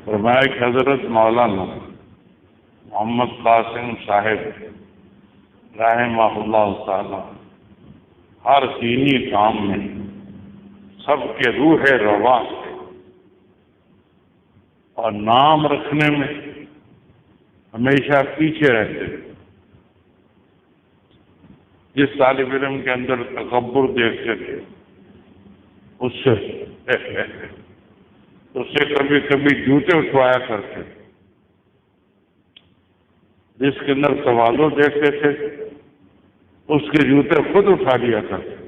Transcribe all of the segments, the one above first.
فرمایا کہ حضرت مولانا محمد قاسم صاحب رحمہ اللہ تعالی ہر دینی کام میں سب کے روح رواں تھے، اور نام رکھنے میں ہمیشہ پیچھے رہتے تھے۔ جس طالب علم کے اندر تکبر دیکھتے تھے اس سے کبھی کبھی جوتے اٹھوایا کرتے تھے، جس کے اندر تواضع دیکھتے تھے اس کے جوتے خود اٹھا لیا کرتے تھے۔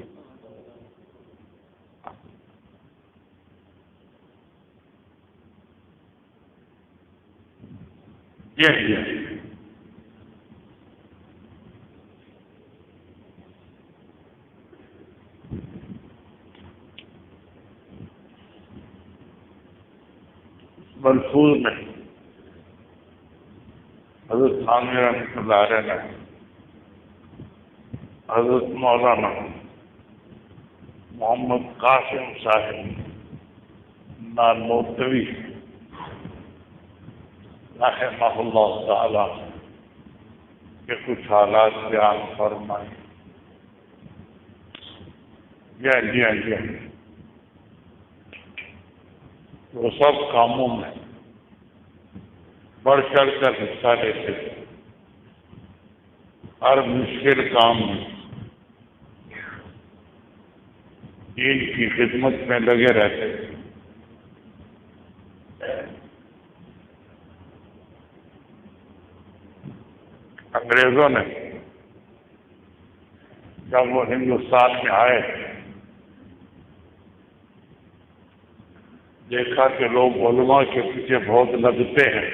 یہ ملفوظ میں حضرت ثانوی رحمۃ اللہ علیہ نے حضرت مولانا محمد قاسم صاحب نانوتوی رحمہ اللہ تعالی کے کچھ حالات بیان فرمائے۔ جی وہ سب کاموں میں بڑھ چڑھ کر حصہ لیتے تھے، ہر مشکل کام میں دین کی خدمت میں لگے رہتے تھے۔ انگریزوں نے جب وہ ہندوستان میں آئے دیکھا کہ لوگ علماء کے پیچھے بہت لگتے ہیں،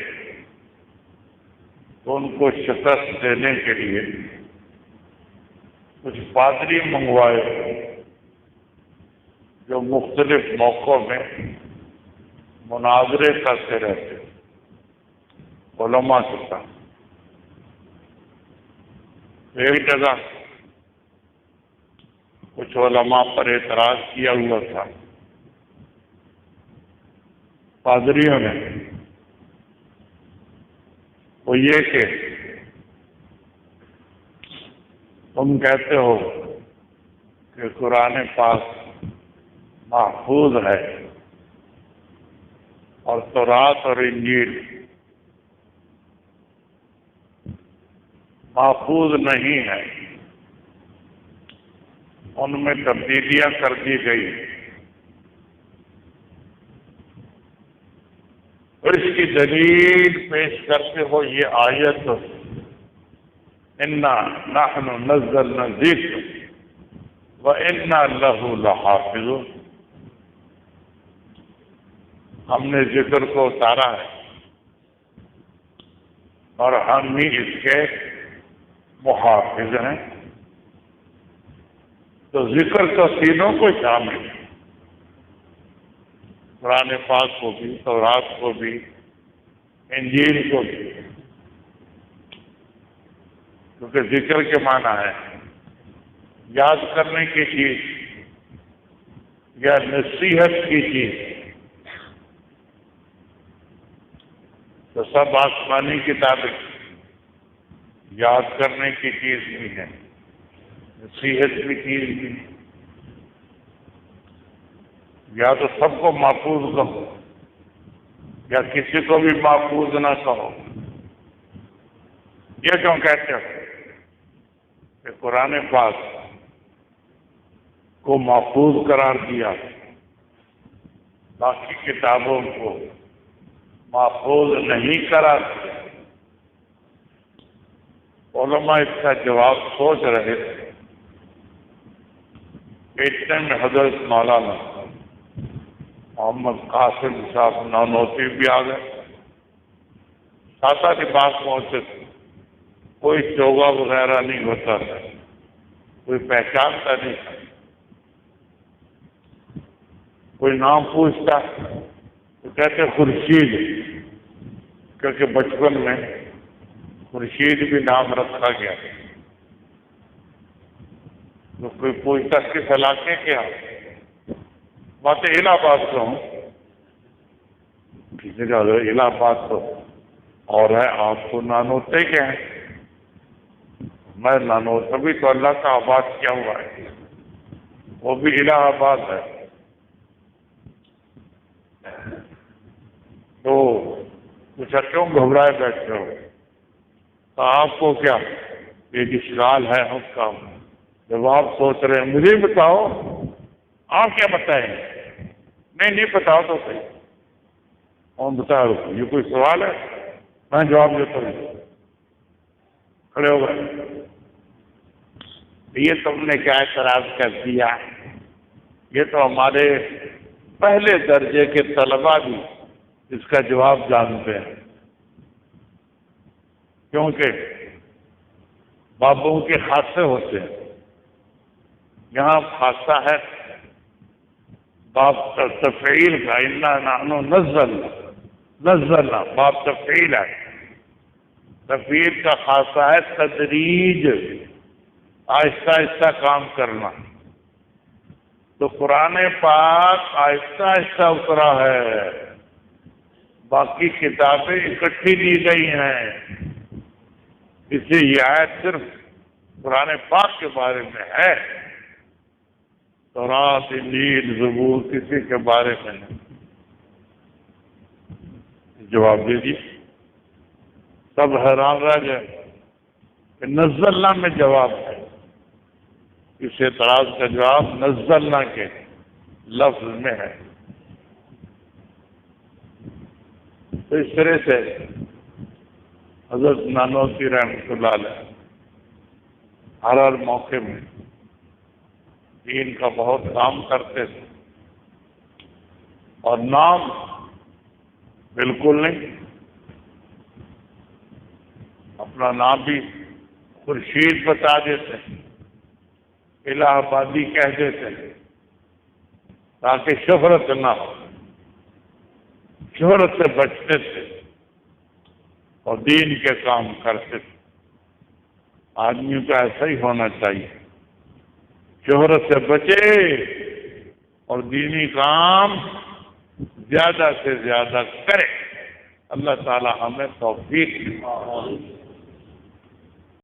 تو ان کو شکست دینے کے لیے کچھ پادری منگوائے جو مختلف موقعوں میں مناظرے کرتے رہتے علماء کے ساتھ۔ ایک جگہ کچھ علماء پر اعتراض کیا ہوا تھا، پادریوں نے، وہ یہ کہ تم کہتے ہو کہ قرآن پاک محفوظ ہے اور تورات اور انجیل محفوظ نہیں ہے، ان میں تبدیلیاں کر دی گئی، اور اس کی دلیل پیش کرتے ہو یہ آیت اِنَّا نَحْنُ نَزَّلْنَا الذِّكْرَ وَإِنَّا لَهُ لَحَافِظُونَ، ہم نے ذکر کو اتارا ہے اور ہم ہی اس کے محافظ ہیں۔ تو ذکر تو تینوں کو شامل ہے، قرآن پاک کو بھی، تورات کو بھی، انجیل کو بھی، کیونکہ ذکر کے معنی ہے یاد کرنے کی چیز یا نصیحت کی چیز، تو سب آسمانی کتابیں یاد کرنے کی چیز بھی ہے، نصیحت کی چیز بھی، یا تو سب کو محفوظ کہو یا کسی کو بھی محفوظ نہ کہو۔ یہ کیوں کہتے ہو کہ قرآن پاک کو محفوظ قرار دیا، باقی کتابوں کو محفوظ نہیں قرار دیا؟ علماء اس کا جواب سوچ رہے تھے، اتنے میں حضرت مولانا محمد قاسم صاحب نانوتوی بھی آ گئے، ساتھ ہی پاس پہنچے تھے۔ کوئی چوگا وغیرہ نہیں ہوتا تھا، کوئی پہچانتا نہیں تھا، کوئی نام پوچھتا تو کہتے خورشید، کیونکہ بچپن میں خورشید بھی نام رکھا گیا۔ تو کوئی پوچھتا کس علاقے کے آپ؟ باتیں الہ آباد سے ہوں، کسی کا الہ آباد تو اور ہے، آپ کو نانوتے کے ہیں، میں نانوتا بھی تو اللہ کا آباد کیا ہوا ہے، وہ بھی الہ آباد ہے۔ تو کچھ کیوں گھبرائے بیٹھے ہو؟ تو آپ کو کیا ایک اشکال ہے اس کا، جب آپ سوچ رہے ہیں مجھے بتاؤ، آپ کیا بتائیں؟ نہیں بتاؤ تو صحیح، کون بتا رہا ہوں؟ یہ کوئی سوال ہے؟ میں جواب دیتا ہوں، کھڑے ہو گئے۔ یہ تم نے کیا اعتراض کر دیا؟ یہ تو ہمارے پہلے درجے کے طلباء بھی اس کا جواب جانتے ہیں، کیونکہ بابوں کے خاصے ہوتے ہیں، یہاں خاصہ ہے باب تفعیل کا، انا نحن نزلنا باب تفعیل ہے، تفعیل کا خاصہ ہے تدریج، آہستہ آہستہ کام کرنا۔ تو قرآن پاک آہستہ آہستہ اترا ہے، باقی کتابیں اکٹھی دی گئی ہیں، اس لیے یہ آیت صرف قرآن پاک کے بارے میں ہے، تورات، انجیل، زبور کسی کے بارے میں نہیں۔ جواب دیجیے، سب حیران رہ گئے کہ نزلنا میں جواب ہے، اس اعتراض کا جواب نزلنا کے لفظ میں ہے۔ تو اس طرح سے حضرت نانوتوی رحمۃ اللہ علیہ ہر موقع میں دین کا بہت کام کرتے تھے، اور نام بالکل نہیں، اپنا نام بھی خورشید بتا دیتے، الہ آبادی کہہ دیتے تاکہ شہرت نہ ہو، شہرت سے بچتے تھے اور دین کے کام کرتے تھے۔ آدمیوں کا ایسا ہی ہونا چاہیے، شہرت سے بچے اور دینی کام زیادہ سے زیادہ کرے۔ اللہ تعالی ہمیں توفیق دے۔